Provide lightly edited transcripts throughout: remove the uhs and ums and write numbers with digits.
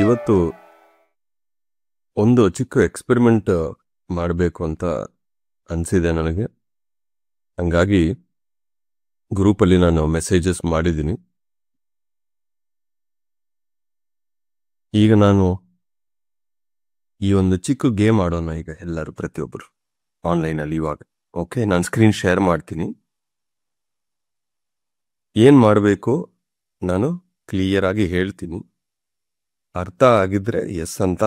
ಇವತ್ತು ಒಂದು ಚಿಕ್ಕ ಎಕ್ಸ್ಪೆರಿಮೆಂಟ್ ಮಾಡಬೇಕು ಅಂತ ಅನಿಸಿದೆ ನನಗೆ. ಹಂಗಾಗಿ ಗ್ರೂಪಲ್ಲಿ ನಾನು ಮೆಸೇಜಸ್ ಮಾಡಿದ್ದೀನಿ. ಈಗ ನಾನು ಈ ಒಂದು ಚಿಕ್ಕ ಗೇಮ್ ಆಡೋಣ ಈಗ ಎಲ್ಲರೂ, ಪ್ರತಿಯೊಬ್ಬರು ಆನ್ಲೈನಲ್ಲಿ ಇವಾಗ. ಓಕೆ, ನಾನು ಸ್ಕ್ರೀನ್ ಶೇರ್ ಮಾಡ್ತೀನಿ. ಏನು ಮಾಡಬೇಕು ನಾನು ಕ್ಲಿಯರ್ ಆಗಿ ಹೇಳ್ತೀನಿ. ಅರ್ಥ ಆಗಿದ್ರೆ ಎಸ್ ಅಂತ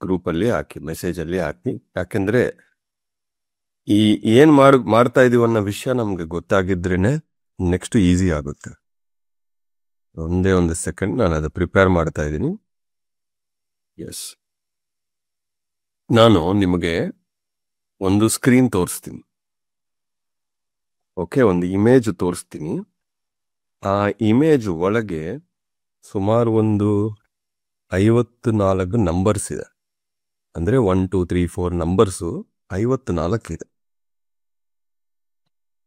ಗ್ರೂಪಲ್ಲಿ ಹಾಕಿ, ಮೆಸೇಜಲ್ಲಿ ಹಾಕಿ. ಯಾಕೆಂದರೆ ಈ ಏನು ಮಾಡ್ತಾ ಇದೀವಿ ಅನ್ನೋ ವಿಷಯ ನಮಗೆ ಗೊತ್ತಾಗಿದ್ರೇನೆ ನೆಕ್ಸ್ಟ್ ಈಸಿ ಆಗುತ್ತೆ. ಒಂದೇ ಒಂದು ಸೆಕೆಂಡ್, ನಾನು ಅದು ಪ್ರಿಪೇರ್ ಮಾಡ್ತಾ ಇದ್ದೀನಿ. ಎಸ್, ನಾನು ನಿಮಗೆ ಒಂದು ಸ್ಕ್ರೀನ್ ತೋರಿಸ್ತೀನಿ. ಓಕೆ, ಒಂದು ಇಮೇಜ್ ತೋರಿಸ್ತೀನಿ. ಆ ಇಮೇಜ್ ಒಳಗೆ ಸುಮಾರು ಒಂದು 54 ನಂಬರ್ಸ್ ಇದೆ. ಅಂದರೆ 1 2 3 4 ನಂಬರ್ಸು 54 ಇದೆ.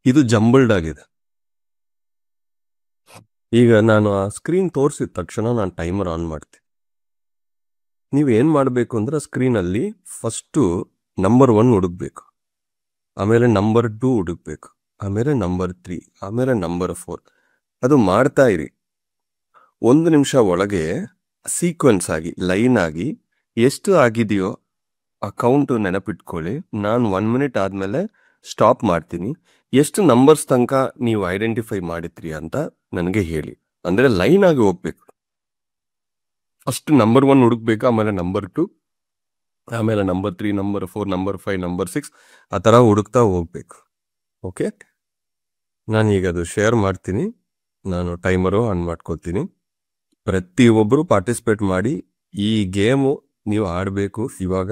ಇದು ಜಂಬಲ್ಡ್ ಆಗಿದೆ. ಈಗ ನಾನು ಆ ಸ್ಕ್ರೀನ್ ತೋರಿಸಿದ ತಕ್ಷಣ ನಾನು ಟೈಮರ್ ಆನ್ ಮಾಡ್ತೀನಿ. ನೀವೇನು ಮಾಡಬೇಕು ಅಂದ್ರೆ ಸ್ಕ್ರೀನಲ್ಲಿ ಫಸ್ಟು ನಂಬರ್ 1 ಹುಡುಕ್ಬೇಕು, ಆಮೇಲೆ ನಂಬರ್ 2 ಹುಡುಕ್ಬೇಕು, ಆಮೇಲೆ ನಂಬರ್ 3, ಆಮೇಲೆ ನಂಬರ್ 4. ಅದು ಮಾಡ್ತಾ ಇರಿ. 1 ನಿಮಿಷ ಒಳಗೆ ಸೀಕ್ವೆನ್ಸ್ ಆಗಿ, ಲೈನ್ ಆಗಿ ಎಷ್ಟು ಆಗಿದೆಯೋ ಆ ಕೌಂಟು ನೆನಪಿಟ್ಕೊಳ್ಳಿ. ನಾನು 1 ಮಿನಿಟ್ ಆದಮೇಲೆ ಸ್ಟಾಪ್ ಮಾಡ್ತೀನಿ. ಎಷ್ಟು ನಂಬರ್ಸ್ ತನಕ ನೀವು ಐಡೆಂಟಿಫೈ ಮಾಡಿದ್ರಿ ಅಂತ ನನಗೆ ಹೇಳಿ. ಅಂದರೆ ಲೈನ್ ಆಗಿ ಹೋಗ್ಬೇಕು. ಫಸ್ಟ್ ನಂಬರ್ 1 ಹುಡುಕ್ಬೇಕು, ಆಮೇಲೆ ನಂಬರ್ 2, ಆಮೇಲೆ ನಂಬರ್ 3, ನಂಬರ್ 4, ನಂಬರ್ 5, ನಂಬರ್ 6, ಆ ಥರ ಹುಡುಕ್ತಾ ಹೋಗ್ಬೇಕು. ಓಕೆ, ನಾನೀಗ ಅದು ಶೇರ್ ಮಾಡ್ತೀನಿ. ನಾನು ಟೈಮರು ಆನ್ ಮಾಡ್ಕೊತೀನಿ. ಪ್ರತಿಯೊಬ್ಬರು ಪಾರ್ಟಿಸಿಪೇಟ್ ಮಾಡಿ. ಈ ಗೇಮು ನೀವು ಆಡಬೇಕು ಇವಾಗ.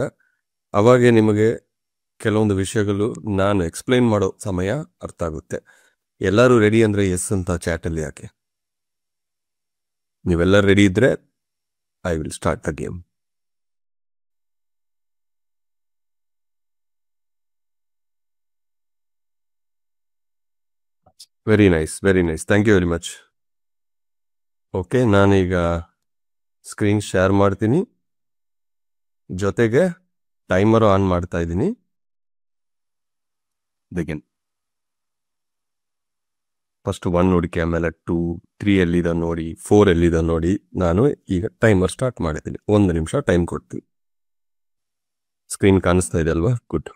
ಅವಾಗೆ ನಿಮಗೆ ಕೆಲವೊಂದು ವಿಷಯಗಳು ನಾನು ಎಕ್ಸ್ಪ್ಲೈನ್ ಮಾಡೋ ಸಮಯ ಅರ್ಥ ಆಗುತ್ತೆ. ಎಲ್ಲರೂ ರೆಡಿ ಅಂದರೆ ಎಸ್ ಅಂತ ಚಾಟಲ್ಲಿ ಹಾಕಿ. ನೀವೆಲ್ಲರೂ ರೆಡಿ ಇದ್ದರೆ I will start the game. Very nice, very nice, thank you very much. Okay, ನಾನೀಗ ಸ್ಕ್ರೀನ್ ಶೇರ್ ಮಾಡ್ತೀನಿ, ಜೊತೆಗೆ ಟೈಮರು ಆನ್ ಮಾಡ್ತಾ ಇದ್ದೀನಿ. ಬಿಗಿನ್. ಫಸ್ಟ್ 1 ಹುಡುಕಿ, ಆಮೇಲೆ 2, 3 ಎಲ್ಲಿದೆ ನೋಡಿ, 4 ಎಲ್ಲಿದೆ ನೋಡಿ. ನಾನು ಈಗ ಟೈಮರ್ ಸ್ಟಾರ್ಟ್ ಮಾಡಿದ್ದೀನಿ. 1 ನಿಮಿಷ ಟೈಮ್ ಕೊಡ್ತೀನಿ. ಸ್ಕ್ರೀನ್ ಕಾಣಿಸ್ತಾ ಇದೆ ಅಲ್ವಾ? ಗುಡ್.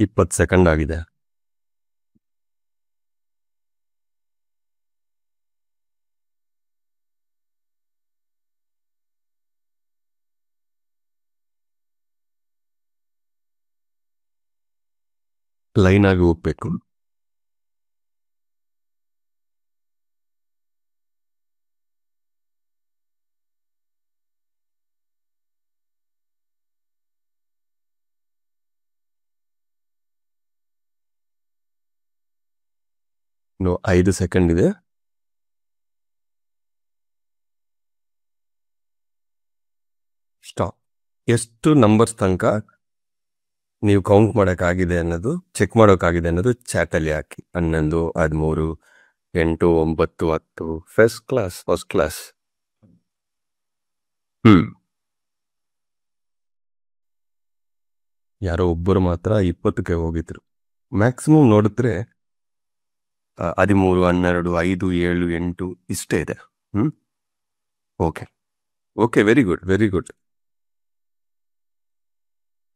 ಇಪ್ಪತ್ತು ಸೆಕೆಂಡ್ ಆಗಿದೆ. ಲೈನ್ ಆಗಿ ಹೋಗ್ಬೇಕು. ಇನ್ನು 5 ಸೆಕೆಂಡ್ ಇದೆ. ಸ್ಟಾಪ್. ಎಷ್ಟು ನಂಬರ್ಸ್ ತನಕ ನೀವು ಕೌಂಟ್ ಮಾಡೋಕ್ಕಾಗಿದೆ ಅನ್ನೋದು, ಚೆಕ್ ಮಾಡೋಕ್ಕಾಗಿದೆ ಅನ್ನೋದು ಚಾಟಲ್ಲಿ ಹಾಕಿ. 11, 13, 8, 9, 10. First class, first class. ಯಾರೋ ಒಬ್ಬರು ಮಾತ್ರ 20ಕ್ಕೆ ಹೋಗಿದ್ರು. ಮ್ಯಾಕ್ಸಿಮಮ್ ನೋಡಿದ್ರೆ 13, 12, 5, 7, 8 ಇಷ್ಟೇ ಇದೆ. Okay, okay, very good, very good.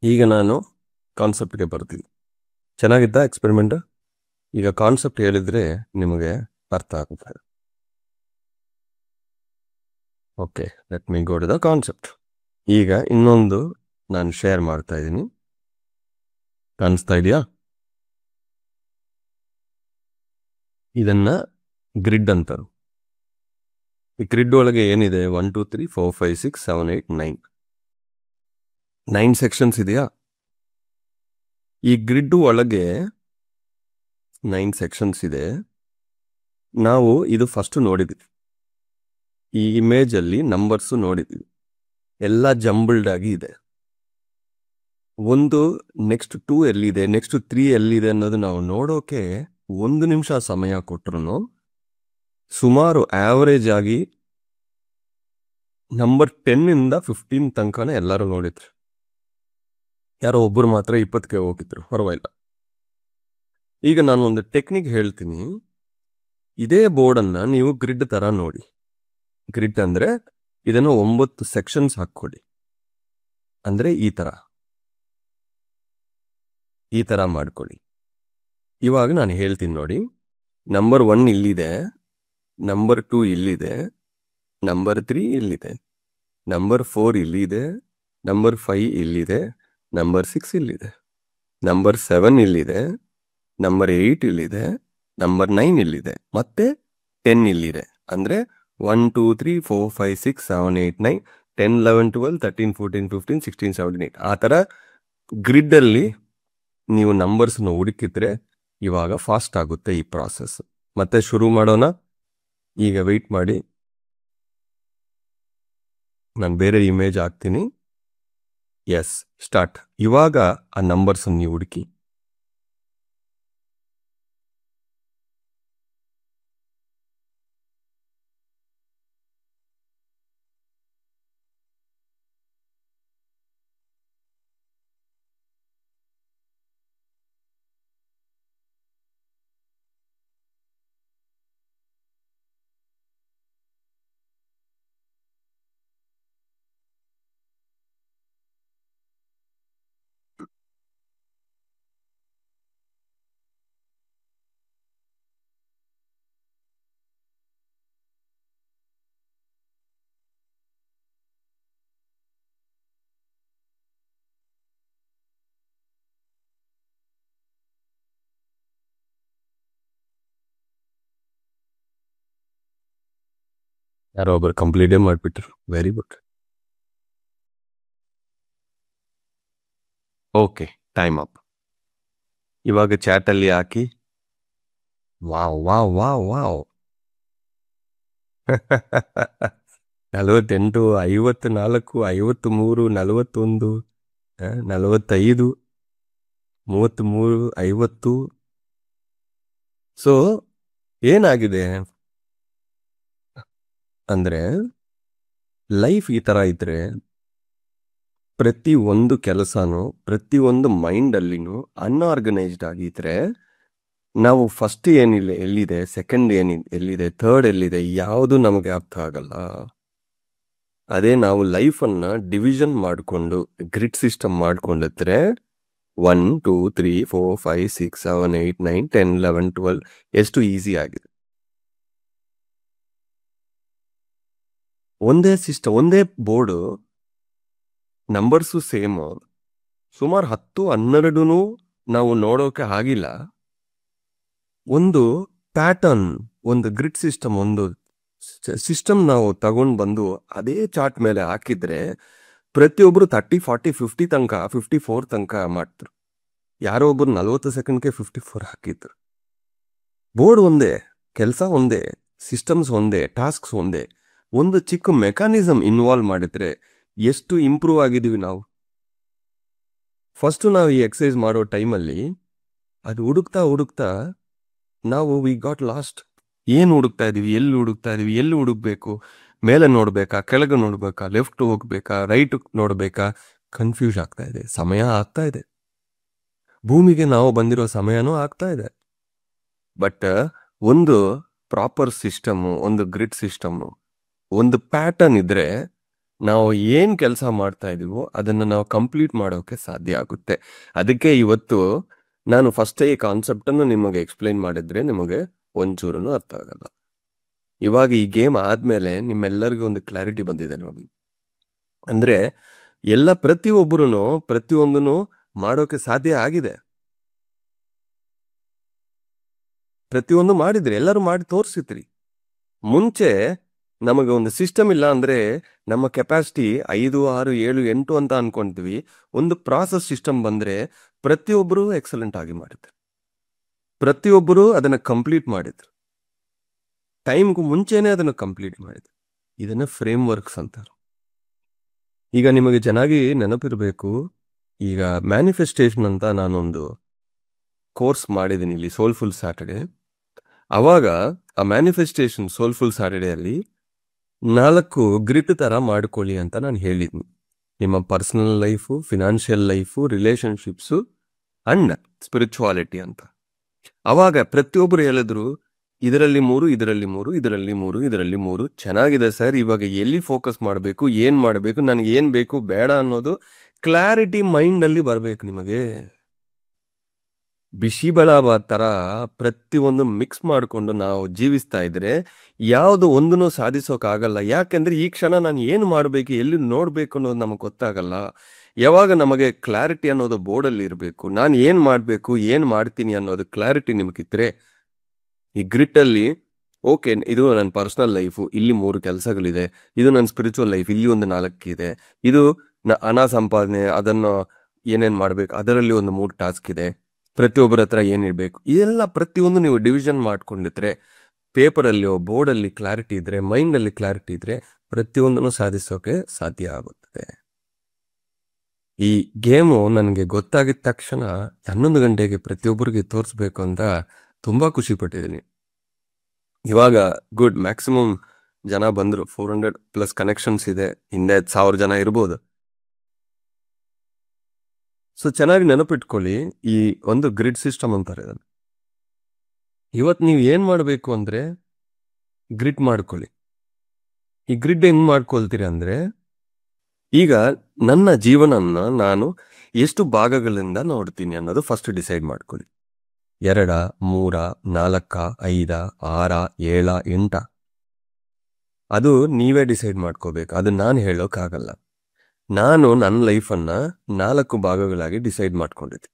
ಈಗ ನಾನು ಕಾನ್ಸೆಪ್ಟ್ಗೆ ಬರ್ತೀನಿ. ಚೆನ್ನಾಗಿದ್ದ ಎಕ್ಸ್ಪೆರಿಮೆಂಟ್? ಈಗ ಕಾನ್ಸೆಪ್ಟ್ ಹೇಳಿದರೆ ನಿಮಗೆ ಅರ್ಥ ಆಗುತ್ತೆ. Okay, let me go to the concept. ಈಗ ಇನ್ನೊಂದು ನಾನು ಶೇರ್ ಮಾಡ್ತಾ ಇದ್ದೀನಿ. ಕಾಣಿಸ್ತಾ ಇದೆಯಾ? ಇದನ್ನು ಗ್ರಿಡ್ ಅಂತಾರೆ. ಈ ಗ್ರಿಡ್ ಒಳಗೆ ಏನಿದೆ? 1 2 3 4 5 6 7 8 9 9 ಸೆಕ್ಷನ್ಸ್ ಇದೆಯಾ? ಈ ಗ್ರಿಡ್ ಒಳಗೆ 9 ಸೆಕ್ಷನ್ಸ್ ಇದೆ. ನಾವು ಇದು ಫಸ್ಟ್ ನೋಡಿದ್ವಿ. ಈ ಇಮೇಜಲ್ಲಿ ನಂಬರ್ಸು ನೋಡಿದ್ವಿ. ಎಲ್ಲ ಜಂಬಲ್ಡ್ ಆಗಿ ಇದೆ. ಒಂದು ನೆಕ್ಸ್ಟ್ 2 ಎಲ್ಲಿದೆ, ನೆಕ್ಸ್ಟ್ 3 ಎಲ್ಲಿದೆ ಅನ್ನೋದು ನಾವು ನೋಡೋಕೆ 1 ನಿಮಿಷ ಸಮಯ ಕೊಟ್ರು ಸುಮಾರು ಆವರೇಜ್ ಆಗಿ ನಂಬರ್ 10 ಇಂದ 15 ತನಕನೇ ಎಲ್ಲರೂ ನೋಡಿದ್ರು. ಯಾರೋ ಒಬ್ಬರು ಮಾತ್ರ 20ಕ್ಕೆ ಹೋಗಿದ್ರು, ಪರವಾಗಿಲ್ಲ. ಈಗ ನಾನು ಒಂದು ಟೆಕ್ನಿಕ್ ಹೇಳ್ತೀನಿ. ಇದೇ ಬೋರ್ಡನ್ನ ನೀವು ಗ್ರಿಡ್ ತರ ನೋಡಿ. ಗ್ರಿಡ್ ಅಂದ್ರೆ ಇದನ್ನು 9 ಸೆಕ್ಷನ್ಸ್ ಹಾಕ್ಕೊಡಿ. ಅಂದ್ರೆ ಈ ತರ ಮಾಡ್ಕೊಳ್ಳಿ. ಇವಾಗ ನಾನು ಹೇಳ್ತೀನಿ ನೋಡಿ. ನಂಬರ್ 1 ಇಲ್ಲಿದೆ, ನಂಬರ್ 2 ಇಲ್ಲಿದೆ, ನಂಬರ್ 3 ಇಲ್ಲಿದೆ, ನಂಬರ್ 4 ಇಲ್ಲಿದೆ, ನಂಬರ್ 5 ಇಲ್ಲಿದೆ, ನಂಬರ್ 6 ಇಲ್ಲಿದೆ, ನಂಬರ್ 7 ಇಲ್ಲಿದೆ, ನಂಬರ್ 8 ಇಲ್ಲಿದೆ, ನಂಬರ್ 9 ಇಲ್ಲಿದೆ, ಮತ್ತೆ 10 ಇಲ್ಲಿದೆ. ಅಂದ್ರೆ 1 2 3 4 5 6 7 8 9 10 11 12 13 14 15 16 17 8 ಆ ತರ ಗ್ರಿಡ್ ಅಲ್ಲಿ ನೀವು ನಂಬರ್ಸ್ನ ಹುಡುಕಿದ್ರೆ ಇವಾಗ ಫಾಸ್ಟ್ ಆಗುತ್ತೆ ಈ ಪ್ರಾಸೆಸ್. ಮತ್ತೆ ಶುರು ಮಾಡೋಣ. ಈಗ ವೆಯ್ಟ್ ಮಾಡಿ, ನಾನು ಬೇರೆ ಇಮೇಜ್ ಹಾಕ್ತೀನಿ. Yes, start. ಇವಾಗ ಆ ನಂಬರ್ಸ್ ನೀವು ಹುಡುಕಿ. ಯಾರೋ ಒಬ್ಬರು ಕಂಪ್ಲೀಟೇ ಮಾಡಿಬಿಟ್ರು. Very good. Okay, time up. ಇವಾಗ ಚಾಟ್ ಅಲ್ಲಿ ಹಾಕಿ. Wow wow wow wow 48 54 53 41 45 33 50. So ಏನಾಗಿದೆ ಅಂದ್ರೆ, ಲೈಫ್ ಈ ತರ ಇದ್ರೆ ಪ್ರತಿ ಒಂದು ಕೆಲಸನೂ ಪ್ರತಿ ಒಂದು ಮೈಂಡ್ ಅಲ್ಲಿನೂ ಅನ್ಆರ್ಗನೈಸ್ಡ್ ಆಗಿದ್ರೆ ನಾವು ಫಸ್ಟ್ ಏನಿಲ್ಲ ಎಲ್ಲಿದೆ, ಸೆಕೆಂಡ್ ಎಲ್ಲಿದೆ, ಥರ್ಡ್ ಎಲ್ಲಿದೆ, ಯಾವುದು ನಮಗೆ ಅರ್ಥ ಆಗಲ್ಲ. ಅದೇ ನಾವು ಲೈಫನ್ನ ಡಿವಿಷನ್ ಮಾಡಿಕೊಂಡು ಗ್ರಿಡ್ ಸಿಸ್ಟಮ್ ಮಾಡ್ಕೊಂಡಿದ್ರೆ 1 2 3 4 5 6 7 8 9 10 11 12 ಎಷ್ಟು ಈಸಿ ಆಗಿದೆ. ಒಂದೇ ಸಿಸ್ಟಮ್, ಒಂದೇ ಬೋರ್ಡು, ನಂಬರ್ಸು ಸೇಮ್. ಸುಮಾರು 10 12 ನಾವು ನೋಡೋಕೆ ಆಗಿಲ್ಲ. ಒಂದು ಪ್ಯಾಟರ್ನ್, ಒಂದು ಗ್ರಿಡ್ ಸಿಸ್ಟಮ್, ಒಂದು ಸಿಸ್ಟಮ್ ನಾವು ತಗೊಂಡು ಬಂದು ಅದೇ ಚಾರ್ಟ್ ಮೇಲೆ ಹಾಕಿದ್ರೆ ಪ್ರತಿಯೊಬ್ರು 30 40 50 ತನಕ 54 ತನಕ ಮಾಡ್ತಾರೆ. ಯಾರೋ ಒಬ್ರು 40 ಸೆಕೆಂಡ್ಗೆ 54 ಹಾಕಿದ್ರು. ಬೋರ್ಡ್ ಒಂದೇ, ಕೆಲಸ ಒಂದೇ, ಸಿಸ್ಟಮ್ಸ್ ಒಂದೇ, ಟಾಸ್ಕ್ಸ್ ಒಂದೇ. ಒಂದು ಚಿಕ್ಕ ಮೆಕ್ಯಾನಿಸಮ್ ಇನ್ವಾಲ್ವ್ ಮಾಡಿದ್ರೆ ಎಷ್ಟು ಇಂಪ್ರೂವ್ ಆಗಿದೀವಿ ನಾವು. ಫಸ್ಟ್ ನಾವು ಈ ಎಕ್ಸಸೈಸ್ ಮಾಡೋ ಟೈಮಲ್ಲಿ ಅದು ಹುಡುಕ್ತಾ ನಾವು ವಿ ಗಾಟ್ ಲಾಸ್ಟ್. ಏನು ಹುಡುಕ್ತಾ ಇದೀವಿ, ಎಲ್ಲಿ ಹುಡುಕ್ಬೇಕು, ಮೇಲೆ ನೋಡ್ಬೇಕಾ, ಕೆಳಗೆ ನೋಡ್ಬೇಕಾ, ಲೆಫ್ಟ್ ಹೋಗ್ಬೇಕಾ, ರೈಟ್ ನೋಡ್ಬೇಕಾ, ಕನ್ಫ್ಯೂಸ್ ಆಗ್ತಾ ಇದೆ. ಸಮಯ ಆಗ್ತಾ ಇದೆ, ಭೂಮಿಗೆ ನಾವು ಬಂದಿರೋ ಸಮಯನೂ ಆಗ್ತಾ ಇದೆ. ಬಟ್ ಒಂದು ಪ್ರಾಪರ್ ಸಿಸ್ಟಮು, ಒಂದು ಗ್ರಿಡ್ ಸಿಸ್ಟಮು, ಒಂದು ಪ್ಯಾಟರ್ನ್ ಇದ್ರೆ ನಾವು ಏನ್ ಕೆಲಸ ಮಾಡ್ತಾ ಇದೀವೋ ಅದನ್ನ ನಾವು ಕಂಪ್ಲೀಟ್ ಮಾಡೋಕೆ ಸಾಧ್ಯ ಆಗುತ್ತೆ. ಅದಕ್ಕೆ ಇವತ್ತು ನಾನು ಫಸ್ಟ್ ಈ ಕಾನ್ಸೆಪ್ಟ್ ಅನ್ನು ನಿಮಗೆ ಎಕ್ಸ್ಪ್ಲೈನ್ ಮಾಡಿದ್ರೆ ನಿಮಗೆ ಒಂಚೂರು ಅರ್ಥ ಆಗಲ್ಲ. ಇವಾಗ ಈ ಗೇಮ್ ಆದ್ಮೇಲೆ ನಿಮ್ಮೆಲ್ಲರಿಗೂ ಒಂದು ಕ್ಲಾರಿಟಿ ಬಂದಿದೆ ನೋಡಿ. ಅಂದ್ರೆ ಎಲ್ಲ ಪ್ರತಿಯೊಂದನ್ನು ಮಾಡೋಕೆ ಸಾಧ್ಯ ಆಗಿದೆ. ಪ್ರತಿಯೊಂದು ಮಾಡಿದ್ರಿ, ಎಲ್ಲರೂ ಮಾಡಿ ತೋರಿಸಿದ್ರಿ. ಮುಂಚೆ ನಮಗೆ ಒಂದು ಸಿಸ್ಟಮ್ ಇಲ್ಲ ಅಂದ್ರೆ ನಮ್ಮ ಕೆಪಾಸಿಟಿ 5 6 7 8 ಅಂತ ಅನ್ಕೊಂತೀವಿ. ಒಂದು ಪ್ರಾಸೆಸ್ ಸಿಸ್ಟಮ್ ಬಂದ್ರೆ ಪ್ರತಿಯೊಬ್ಬರು ಎಕ್ಸಲೆಂಟ್ ಆಗಿ ಮಾಡಿದ್ರು, ಪ್ರತಿಯೊಬ್ಬರು ಅದನ್ನ ಕಂಪ್ಲೀಟ್ ಮಾಡಿದ್ರು, ಟೈಮ್ಗೂ ಮುಂಚೆನೆ ಅದನ್ನು ಕಂಪ್ಲೀಟ್ ಮಾಡಿದ್ರು. ಇದನ್ನ ಫ್ರೇಮ್ ವರ್ಕ್ಸ್ ಅಂತಾರೆ. ಈಗ ನಿಮಗೆ ಚೆನ್ನಾಗಿ ನೆನಪಿರಬೇಕು, ಈಗ ಮ್ಯಾನಿಫೆಸ್ಟೇಷನ್ ಅಂತ ನಾನೊಂದು ಕೋರ್ಸ್ ಮಾಡಿದ್ದೀನಿ ಇಲ್ಲಿ ಸೋಲ್ಫುಲ್ ಸ್ಯಾಟರ್ಡೆ. ಅವಾಗ ಆ ಮ್ಯಾನಿಫೆಸ್ಟೇಷನ್ ಸೋಲ್ಫುಲ್ ಸ್ಯಾಟರ್ಡೆ ಅಲ್ಲಿ 4 ಗ್ರಿಡ್ ತರ ಮಾಡ್ಕೊಳ್ಳಿ ಅಂತ ನಾನು ಹೇಳಿದ್ನಿ. ನಿಮ್ಮ personal life, financial life, relationships and spirituality ಅಂತ. ಅವಾಗ ಪ್ರತಿಯೊಬ್ಬರು ಹೇಳಿದ್ರು, ಇದರಲ್ಲಿ 3, ಇದರಲ್ಲಿ 3, ಇದರಲ್ಲಿ 3, ಇದರಲ್ಲಿ 3 ಚೆನ್ನಾಗಿದೆ ಸರ್. ಇವಾಗ ಎಲ್ಲಿ ಫೋಕಸ್ ಮಾಡಬೇಕು, ಏನ್ ಮಾಡಬೇಕು, ನನಗೆ ಏನ್ ಬೇಕು ಬೇಡ ಅನ್ನೋದು ಕ್ಲಾರಿಟಿ ಮೈಂಡ್ ಅಲ್ಲಿ ಬರ್ಬೇಕು ನಿಮಗೆ. ಬಿಸಿ ಬೆಳಾಬಾದ್ ತರ ಪ್ರತಿಯೊಂದು ಮಿಕ್ಸ್ ಮಾಡಿಕೊಂಡು ನಾವು ಜೀವಿಸ್ತಾ ಇದ್ರೆ ಯಾವುದು ಒಂದನ್ನು ಸಾಧಿಸೋಕ್ಕಾಗಲ್ಲ. ಯಾಕೆಂದ್ರೆ ಈ ಕ್ಷಣ ನಾನು ಏನು ಮಾಡಬೇಕು, ಎಲ್ಲಿ ನೋಡ್ಬೇಕು ಅನ್ನೋದು ನಮಗೆ ಗೊತ್ತಾಗಲ್ಲ. ಯಾವಾಗ ನಮಗೆ ಕ್ಲಾರಿಟಿ ಅನ್ನೋದು ಬೋರ್ಡಲ್ಲಿ ಇರಬೇಕು, ನಾನು ಏನ್ ಮಾಡಬೇಕು, ಏನ್ ಮಾಡ್ತೀನಿ ಅನ್ನೋದು ಕ್ಲಾರಿಟಿ ನಿಮಗಿದ್ರೆ, ಈ ಗ್ರಿಟ್ ಅಲ್ಲಿ ಓಕೆ ಇದು ನನ್ನ ಪರ್ಸನಲ್ ಲೈಫು, ಇಲ್ಲಿ 3 ಕೆಲಸಗಳಿದೆ, ಇದು ನನ್ನ ಸ್ಪಿರಿಚುವಲ್ ಲೈಫ್, ಇಲ್ಲಿ ಒಂದು 4 ಇದೆ, ಇದು ಹಣ ಸಂಪಾದನೆ, ಅದನ್ನು ಏನೇನ್ ಮಾಡ್ಬೇಕು ಅದರಲ್ಲಿ ಒಂದು 3 ಟಾಸ್ಕ್ ಇದೆ, ಪ್ರತಿಯೊಬ್ಬರ ಹತ್ರ ಏನಿರ್ಬೇಕು, ಇದೆಲ್ಲ ಪ್ರತಿಯೊಂದು ನೀವು ಡಿವಿಷನ್ ಮಾಡ್ಕೊಂಡಿದ್ರೆ, ಪೇಪರಲ್ಲಿಯೋ ಬೋರ್ಡಲ್ಲಿ ಕ್ಲಾರಿಟಿ ಇದ್ರೆ, ಮೈಂಡ್ ಅಲ್ಲಿ ಕ್ಲಾರಿಟಿ ಇದ್ರೆ ಪ್ರತಿಯೊಂದನ್ನು ಸಾಧಿಸೋಕೆ ಸಾಧ್ಯ ಆಗುತ್ತದೆ. ಈ ಗೇಮು ನನಗೆ ಗೊತ್ತಾಗಿದ ತಕ್ಷಣ 11 ಗಂಟೆಗೆ ಪ್ರತಿಯೊಬ್ಬರಿಗೆ ತೋರಿಸ್ಬೇಕು ಅಂತ ತುಂಬಾ ಖುಷಿ ಪಟ್ಟಿದ್ದೀನಿ. ಇವಾಗ ಗುಡ್ ಮ್ಯಾಕ್ಸಿಮಮ್ ಜನ ಬಂದ್ರು, 400+ ಕನೆಕ್ಷನ್ಸ್ ಇದೆ, ಹಿಂದೆ 1000 ಜನ ಇರ್ಬೋದು. ಸೊ ಚೆನ್ನಾಗಿ ನೆನಪಿಟ್ಕೊಳ್ಳಿ, ಈ ಒಂದು ಗ್ರಿಡ್ ಸಿಸ್ಟಮ್ ಅಂತಾರೆ ಇದನ್ನು. ಇವತ್ತು ನೀವು ಏನ್ ಮಾಡಬೇಕು ಅಂದ್ರೆ ಗ್ರಿಡ್ ಮಾಡ್ಕೊಳ್ಳಿ. ಈ ಗ್ರಿಡ್ ಹೆಂಗ್ ಮಾಡ್ಕೊಳ್ತೀರಿ ಅಂದ್ರೆ, ಈಗ ನನ್ನ ಜೀವನನ್ನ ನಾನು ಎಷ್ಟು ಭಾಗಗಳಿಂದ ನೋಡ್ತೀನಿ ಅನ್ನೋದು ಫಸ್ಟ್ ಡಿಸೈಡ್ ಮಾಡ್ಕೊಳ್ಳಿ. 2, 3, 4, 5, 6, 7, 8 ಅದು ನೀವೇ ಡಿಸೈಡ್ ಮಾಡ್ಕೋಬೇಕು. ಅದು ನಾನು ಹೇಳೋಕ್ಕಾಗಲ್ಲ. ನಾನು ನನ್ನ ಲೈಫನ್ನ 4 ಭಾಗಗಳಾಗಿ ಡಿಸೈಡ್ ಮಾಡ್ಕೊಂಡಿದ್ದೆ.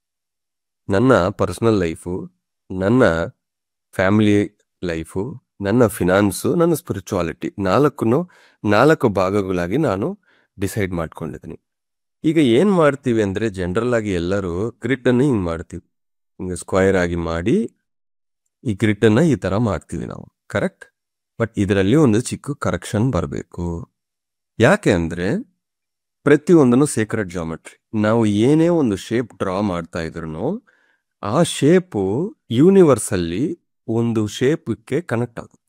ನನ್ನ ಪರ್ಸನಲ್ ಲೈಫು, ನನ್ನ ಫ್ಯಾಮಿಲಿ ಲೈಫು, ನನ್ನ ಫಿನಾನ್ಸು, ನನ್ನ ಸ್ಪಿರಿಚುವಾಲಿಟಿ 4 ಭಾಗಗಳಾಗಿ ನಾನು ಡಿಸೈಡ್ ಮಾಡ್ಕೊಂಡಿದ್ದೀನಿ. ಈಗ ಏನ್ ಮಾಡ್ತೀವಿ ಅಂದ್ರೆ, ಜನರಲ್ ಆಗಿ ಎಲ್ಲರೂ ಗ್ರಿಡ್ ಅನ್ನು ಹಿಂಗ್ ಮಾಡ್ತೀವಿ, ಹಿಂಗೆ ಸ್ಕ್ವೈರ್ ಆಗಿ ಮಾಡಿ ಈ ಗ್ರಿಡ್ ಅನ್ನ ಈ ತರ ಮಾಡ್ತೀವಿ ನಾವು, ಕರೆಕ್ಟ್. ಬಟ್ ಇದರಲ್ಲಿ ಒಂದು ಚಿಕ್ಕ ಕರೆಕ್ಷನ್ ಬರಬೇಕು. ಯಾಕೆ ಅಂದ್ರೆ ಪ್ರತಿಯೊಂದನ್ನು ಸೇಕ್ರೆಡ್ ಜಾಮೆಟ್ರಿ. ನಾವು ಏನೇ ಒಂದು ಶೇಪ್ ಡ್ರಾ ಮಾಡ್ತಾ ಇದ್ರು ಆ ಶೇಪು ಯೂನಿವರ್ಸ್ ಅಲ್ಲಿ ಒಂದು ಶೇಪ್ಗೆ ಕನೆಕ್ಟ್ ಆಗುತ್ತೆ.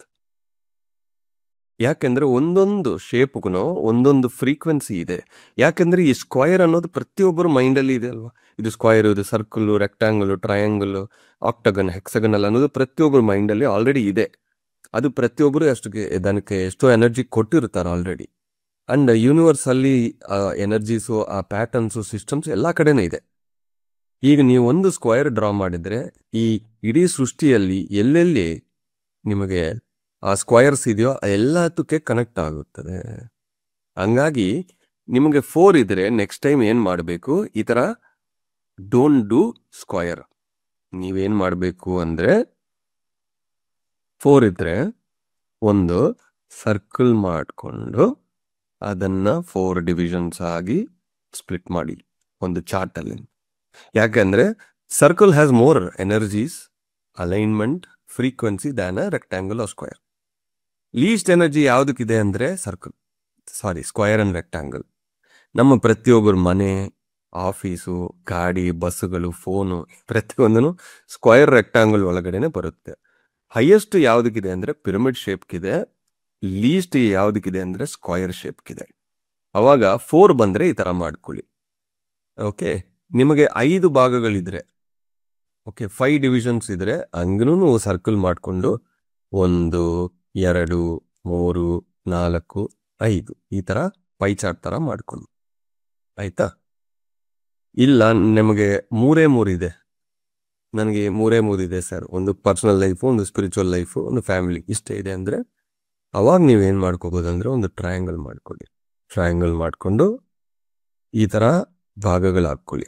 ಯಾಕೆಂದ್ರೆ ಒಂದೊಂದು ಶೇಪ್ಗೂ ಒಂದೊಂದು ಫ್ರೀಕ್ವೆನ್ಸಿ ಇದೆ. ಯಾಕೆಂದ್ರೆ ಈ ಸ್ಕ್ವೈರ್ ಅನ್ನೋದು ಪ್ರತಿಯೊಬ್ಬರು ಮೈಂಡ್ ಅಲ್ಲಿ ಇದೆ ಅಲ್ವಾ. ಇದು ಸ್ಕ್ವೈರ್, ಇದು ಸರ್ಕಲ್, ರೆಕ್ಟಾಂಗಲ್, ಟ್ರಯಾಂಗಲ್, ಆಕ್ಟಗನ್, ಹೆಕ್ಸಗನಲ್ ಅನ್ನೋದು ಪ್ರತಿಯೊಬ್ಬರು ಮೈಂಡ್ ಅಲ್ಲಿ ಆಲ್ರೆಡಿ ಇದೆ. ಅದು ಪ್ರತಿಯೊಬ್ಬರು ಅದಕ್ಕೆ ಎಷ್ಟೋ ಎನರ್ಜಿ ಕೊಟ್ಟಿರ್ತಾರೆ ಆಲ್ರೆಡಿ. ಅಂಡ್ ಯೂನಿವರ್ಸ್ ಅಲ್ಲಿ ಎನರ್ಜೀಸು, ಆ ಪ್ಯಾಟರ್ನ್ಸು, ಸಿಸ್ಟಮ್ಸ್ ಎಲ್ಲಾ ಕಡೆನೂ ಇದೆ. ಈಗ ನೀವು ಒಂದು ಸ್ಕ್ವೈರ್ ಡ್ರಾ ಮಾಡಿದ್ರೆ ಈ ಇಡೀ ಸೃಷ್ಟಿಯಲ್ಲಿ ಎಲ್ಲೆಲ್ಲಿ ನಿಮಗೆ ಆ ಸ್ಕ್ವೈರ್ಸ್ ಇದೆಯೋ ಎಲ್ಲದಕ್ಕೆ ಕನೆಕ್ಟ್ ಆಗುತ್ತದೆ. ಹಂಗಾಗಿ ನಿಮಗೆ 4 ಇದ್ರೆ ನೆಕ್ಸ್ಟ್ ಟೈಮ್ ಏನ್ ಮಾಡಬೇಕು, ಈ ತರ ಡೋಂಟ್ ಡೂ ಸ್ಕ್ವೈರ್. ನೀವೇನ್ ಮಾಡಬೇಕು ಅಂದ್ರೆ 4 ಇದ್ರೆ ಒಂದು ಸರ್ಕಲ್ ಮಾಡಿಕೊಂಡು ಅದನ್ನ 4 ಡಿವಿಷನ್ಸ್ ಆಗಿ ಸ್ಪ್ಲಿಟ್ ಮಾಡಿ ಒಂದು ಚಾರ್ಟ್ ಅಲ್ಲಿ. ಯಾಕಂದ್ರೆ circle has more energies, alignment, frequency than a rectangle or square. Least energy ಯಾವುದಕ್ಕಿದೆ ಅಂದ್ರೆ ಸ್ಕ್ವೈರ್ ಅಂಡ್ ರೆಕ್ಟಾಂಗಲ್. ನಮ್ಮ ಪ್ರತಿಯೊಬ್ಬರ ಮನೆ, ಆಫೀಸು, ಗಾಡಿ, ಬಸ್ಸುಗಳು, ಫೋನು ಪ್ರತಿಯೊಂದನು ಸ್ಕ್ವೈರ್ ರೆಕ್ಟಾಂಗಲ್ ಒಳಗಡೆನೆ ಬರುತ್ತೆ. ಹೈಯೆಸ್ಟ್ ಯಾವುದಕ್ಕಿದೆ ಅಂದ್ರೆ ಪಿರಮಿಡ್ ಶೇಪ್ಗಿದೆ, ಲೀಸ್ಟ್ ಯಾವುದಕ್ಕಿದೆ ಅಂದ್ರೆ ಸ್ಕ್ವೈರ್ ಶೇಪ್ಗಿದೆ. ಅವಾಗ 4 ಬಂದ್ರೆ ಈ ತರ ಮಾಡ್ಕೊಳ್ಳಿ. ಓಕೆ, ನಿಮಗೆ 5 ಭಾಗಗಳಿದ್ರೆ, ಓಕೆ 5 ಡಿವಿಷನ್ಸ್ ಇದ್ರೆ ಹಂಗೂ ಸರ್ಕಲ್ ಮಾಡಿಕೊಂಡು 1, 2, 3, 4, 5 ಈ ತರ ಪೈ ಚಾರ್ಟ್ ತರ ಮಾಡ್ಕೊಂಡು, ಆಯ್ತಾ. ಇಲ್ಲ ನಿಮಗೆ 3 ಇದೆ, ನನಗೆ 3 ಇದೆ ಸರ್, ಒಂದು ಪರ್ಸನಲ್ ಲೈಫು, ಒಂದು ಸ್ಪಿರಿಚುವಲ್ ಲೈಫು, ಒಂದು ಫ್ಯಾಮಿಲಿ, ಇಷ್ಟೇ ಇದೆ ಅಂದ್ರೆ ಅವಾಗ ನೀವೇನ್ ಮಾಡ್ಕೋಬಹುದು ಅಂದ್ರೆ ಒಂದು ಟ್ರಯಾಂಗಲ್ ಮಾಡ್ಕೊಳ್ಳಿ. ಟ್ರಯಾಂಗಲ್ ಮಾಡ್ಕೊಂಡು ಈ ತರ ಭಾಗಗಳು ಹಾಕೊಳ್ಳಿ.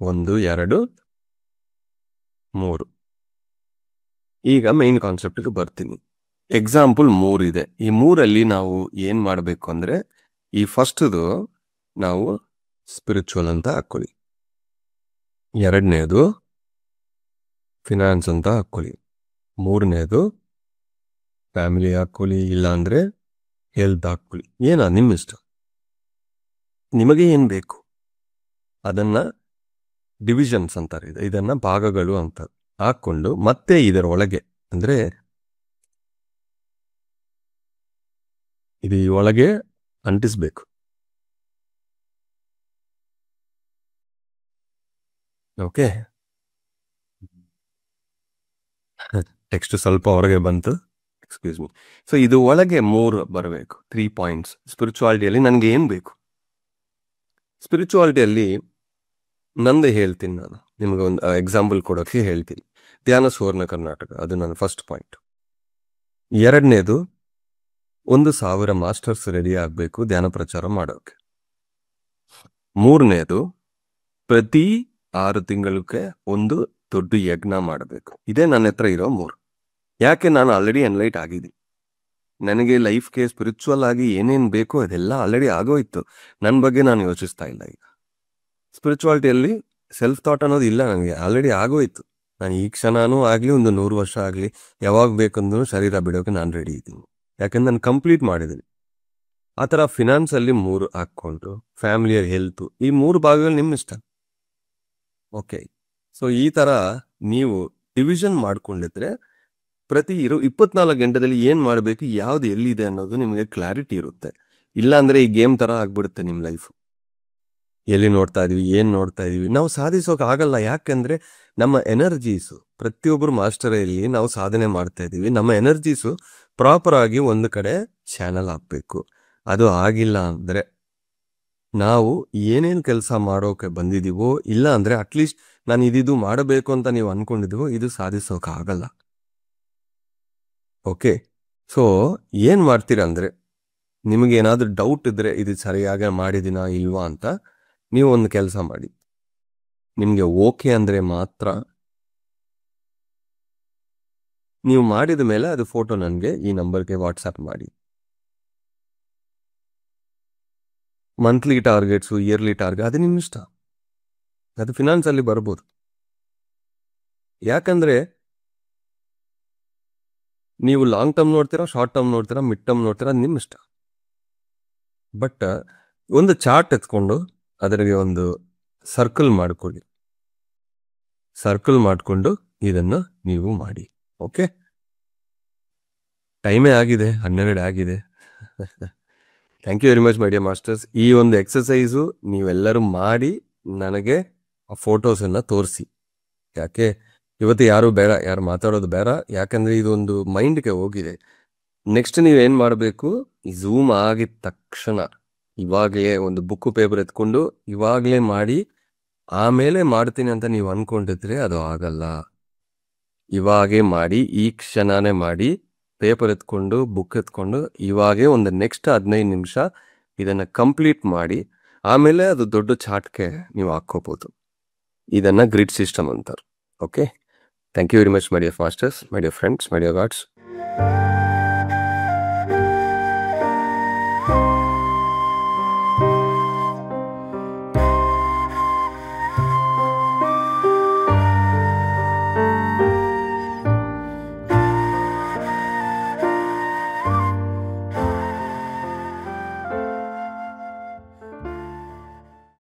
1, 2, 3. ಈಗ ಮೈನ್ ಕಾನ್ಸೆಪ್ಟ್ಗೆ ಬರ್ತೀನಿ. ಎಕ್ಸಾಂಪಲ್ 3 ಇದೆ. ಈ 3ಅಲ್ಲಿ ನಾವು ಏನ್ ಮಾಡಬೇಕು ಅಂದ್ರೆ, ಈ ಫಸ್ಟ್ದು ನಾವು ಸ್ಪಿರಿಚುವಲ್ ಅಂತ ಹಾಕೊಳ್ಳಿ, 2ನೇದು ಫಿನಾನ್ಸ್ ಅಂತ ಹಾಕೊಳ್ಳಿ, 3ನೇದು ಫ್ಯಾಮಿಲಿ ಹಾಕೊಳ್ಳಿ, ಇಲ್ಲ ಅಂದ್ರೆ ಹೆಲ್ತ್ ಹಾಕೊಳ್ಳಿ, ನಿಮ್ಮ ಇಷ್ಟ. ನಿಮಗೆ ಏನು ಬೇಕು ಅದನ್ನ ಡಿವಿಷನ್ಸ್ ಅಂತಾರೆ, ಇದನ್ನ ಭಾಗಗಳು ಅಂತ ಹಾಕೊಂಡು ಮತ್ತೆ ಇದರ ಒಳಗೆ ಅಂದ್ರೆ ಇದು ಈ ಒಳಗೆ ಅಂಟಿಸ್ಬೇಕು. ಓಕೆ, ಟೆಕ್ಸ್ಟ್ ಸ್ವಲ್ಪ ಹೊರಗೆ ಬಂತು, ಎಕ್ಸ್ಕ್ಯೂಸ್ ಮೀ. ಸೊ ಇದು ಒಳಗೆ 3 ಬರಬೇಕು, 3 ಪಾಯಿಂಟ್ಸ್. ಸ್ಪಿರಿಚುವಾಲಿಟಿಯಲ್ಲಿ ನನಗೆ ಏನು ಬೇಕು? ಸ್ಪಿರಿಚುವಾಲಿಟಿಯಲ್ಲಿ ನಂದೇ ಹೇಳ್ತೀನಿ, ನಾನು ನಿಮಗೆ ಒಂದು ಎಕ್ಸಾಂಪಲ್ ಕೊಡೋಕ್ಕೆ ಹೇಳ್ತೀನಿ. ಧ್ಯಾನ ಸುವರ್ಣ ಕರ್ನಾಟಕ, ಅದು ನನ್ನ ಫಸ್ಟ್ ಪಾಯಿಂಟ್. ಎರಡನೇದು 1,000 ಮಾಸ್ಟರ್ಸ್ ರೆಡಿ ಆಗಬೇಕು ಧ್ಯಾನ ಪ್ರಚಾರ ಮಾಡೋಕೆ. ಮೂರನೇದು ಪ್ರತಿ 6 ತಿಂಗಳಿಗೆ ಒಂದು ದೊಡ್ಡ ಯಜ್ಞ ಮಾಡಬೇಕು. ಇದೇ ನನ್ನ ಹತ್ರ ಇರೋ 3. ಯಾಕೆ? ನಾನು ಆಲ್ರೆಡಿ ಎನ್ಲೈಟ್ ಆಗಿದ್ದೀನಿ. ನನಗೆ ಲೈಫ್ಗೆ ಸ್ಪಿರಿಚುವಲ್ ಆಗಿ ಏನೇನು ಬೇಕೋ ಅದೆಲ್ಲ ಆಲ್ರೆಡಿ ಆಗೋಯ್ತು. ನನ್ನ ಬಗ್ಗೆ ನಾನು ಯೋಚಿಸ್ತಾ ಇಲ್ಲ. ಈಗ ಸ್ಪಿರಿಚುವಾಲಿಟಿಯಲ್ಲಿ ಸೆಲ್ಫ್ ಥಾಟ್ ಅನ್ನೋದು ಇಲ್ಲ, ನನಗೆ ಆಲ್ರೆಡಿ ಆಗೋಯ್ತು. ನಾನು ಈ ಕ್ಷಣನೂ ಆಗಲಿ, ಒಂದು 100 ವರ್ಷ ಆಗಲಿ, ಯಾವಾಗ ಬೇಕಂದ್ರೂ ಶರೀರ ಬಿಡೋಕೆ ನಾನು ರೆಡಿ ಇದ್ದೀನಿ. ಯಾಕಂದ್ರೆ ನಾನು ಕಂಪ್ಲೀಟ್ ಮಾಡಿದ್ದೀನಿ. ಆ ಥರ ಫಿನಾನ್ಸಲ್ಲಿ 3 ಹಾಕ್ಕೊಂಡು, ಫ್ಯಾಮಿಲಿಯ ಹೆಲ್ತು, ಈ 3 ಭಾಗಗಳು ನಿಮ್ಮ ಇಷ್ಟ. ಓಕೆ, ಸೊ ಈ ಥರ ನೀವು ಡಿವಿಷನ್ ಮಾಡ್ಕೊಂಡಿದ್ರೆ ಪ್ರತಿ 24 ಗಂಟೆದಲ್ಲಿ ಏನು ಮಾಡಬೇಕು, ಯಾವ್ದು ಎಲ್ಲಿದೆ ಅನ್ನೋದು ನಿಮಗೆ ಕ್ಲಾರಿಟಿ ಇರುತ್ತೆ. ಇಲ್ಲಾಂದ್ರೆ ಈ ಗೇಮ್ ಥರ ಆಗ್ಬಿಡುತ್ತೆ ನಿಮ್ಮ ಲೈಫ್. ಎಲ್ಲಿ ನೋಡ್ತಾ ಇದೀವಿ, ಏನು ನೋಡ್ತಾ ಇದೀವಿ, ನಾವು ಸಾಧಿಸೋಕೆ ಆಗಲ್ಲ. ಯಾಕಂದ್ರೆ ನಮ್ಮ ಎನರ್ಜೀಸು, ಪ್ರತಿಯೊಬ್ಬರು ಮಾಸ್ಟರಲ್ಲಿ ನಾವು ಸಾಧನೆ ಮಾಡ್ತಾ ಇದೀವಿ, ನಮ್ಮ ಎನರ್ಜೀಸು ಪ್ರಾಪರ್ ಆಗಿ ಒಂದು ಕಡೆ ಚಾನಲ್ ಹಾಕ್ಬೇಕು. ಅದು ಆಗಿಲ್ಲ ಅಂದ್ರೆ ನಾವು ಏನೇನು ಕೆಲಸ ಮಾಡೋಕೆ ಬಂದಿದೀವೋ, ಇಲ್ಲ ಅಂದ್ರೆ ಅಟ್ಲೀಸ್ಟ್ ನಾನು ಇದಿದು ಮಾಡಬೇಕು ಅಂತ ನೀವು ಅನ್ಕೊಂಡಿದೀವೋ, ಇದು ಸಾಧಿಸೋಕೆ ಆಗಲ್ಲ. ಓಕೆ, ಸೊ ಏನ್ ಮಾಡ್ತೀರಾ ಅಂದ್ರೆ, ನಿಮಗೆ ಏನಾದ್ರೂ ಡೌಟ್ ಇದ್ರೆ ಇದು ಸರಿಯಾಗಿ ಮಾಡಿದಿನಾ ಇಲ್ವಾ ಅಂತ, ನೀವು ಒಂದು ಕೆಲಸ ಮಾಡಿ. ನಿಮ್ಗೆ ಓಕೆ ಅಂದ್ರೆ ಮಾತ್ರ ನೀವು ಮಾಡಿದ ಮೇಲೆ ಅದು ಫೋಟೋ ನನಗೆ ಈ ನಂಬರ್ಗೆ ವಾಟ್ಸ್ಆ್ಯಪ್ ಮಾಡಿ. ಮಂತ್ಲಿ ಟಾರ್ಗೆಟ್ಸು, ಇಯರ್ಲಿ ಟಾರ್ಗೆಟ್, ಅದು ನಿಮ್ಮ ಇಷ್ಟ. ಅದು ಫಿನಾನ್ಸಲ್ಲಿ ಬರ್ಬೋದು. ಯಾಕಂದ್ರೆ ನೀವು ಲಾಂಗ್ ಟರ್ಮ್ ನೋಡ್ತೀರಾ, ಶಾರ್ಟ್ ಟರ್ಮ್ ನೋಡ್ತೀರಾ, ಮಿಡ್ ಟರ್ಮ್ ನೋಡ್ತೀರಾ, ಅದು ನಿಮ್ಮ ಇಷ್ಟ. ಬಟ್ ಒಂದು ಚಾರ್ಟ್ ಎತ್ಕೊಂಡು ಅದರಿಗೆ ಒಂದು ಸರ್ಕಲ್ ಮಾಡ್ಕೊಳ್ಳಿ. ಸರ್ಕಲ್ ಮಾಡಿಕೊಂಡು ಇದನ್ನು ನೀವು ಮಾಡಿ. ಓಕೆ, ಟೈಮೇ ಆಗಿದೆ, 12 ಆಗಿದೆ. Thank you very much my dear masters. ಈ ಒಂದು ಎಕ್ಸಸೈಸು ನೀವೆಲ್ಲರೂ ಮಾಡಿ ನನಗೆ ಆ ಫೋಟೋಸನ್ನು ತೋರಿಸಿ. ಯಾಕೆ ಇವತ್ತು ಯಾರು ಬೇಡ, ಯಾರು ಮಾತಾಡೋದು ಬೇಡ. ಯಾಕಂದರೆ ಇದೊಂದು ಮೈಂಡ್ಗೆ ಹೋಗಿದೆ. ನೆಕ್ಸ್ಟ್ ನೀವೇನು ಮಾಡಬೇಕು, ಝೂಮ್ ಆಗಿದ ತಕ್ಷಣ ಇವಾಗಲೇ ಒಂದು ಬುಕ್ಕು ಪೇಪರ್ ಎತ್ಕೊಂಡು ಇವಾಗಲೇ ಮಾಡಿ, ಆಮೇಲೆ ಮಾಡ್ತೀನಿ ಅಂತ ನೀವು ಅಂದ್ಕೊಂಡಿದ್ರೆ ಅದು ಆಗಲ್ಲ. ಇವಾಗೇ ಮಾಡಿ, ಈ ಕ್ಷಣನೇ ಮಾಡಿ. ಪೇಪರ್ ಎತ್ಕೊಂಡು, ಬುಕ್ ಎತ್ಕೊಂಡು ಇವಾಗೇ ಒಂದು ನೆಕ್ಸ್ಟ್ 15 ನಿಮಿಷ ಇದನ್ನು ಕಂಪ್ಲೀಟ್ ಮಾಡಿ, ಆಮೇಲೆ ಅದು ದೊಡ್ಡ ಚಾರ್ಟ್ಗೆ ನೀವು ಹಾಕ್ಕೋಬೋದು. ಇದನ್ನು ಗ್ರಿಡ್ ಸಿಸ್ಟಮ್ ಅಂತಾರೆ. Okay, thank you very much my dear masters, my dear friends, my dear God's.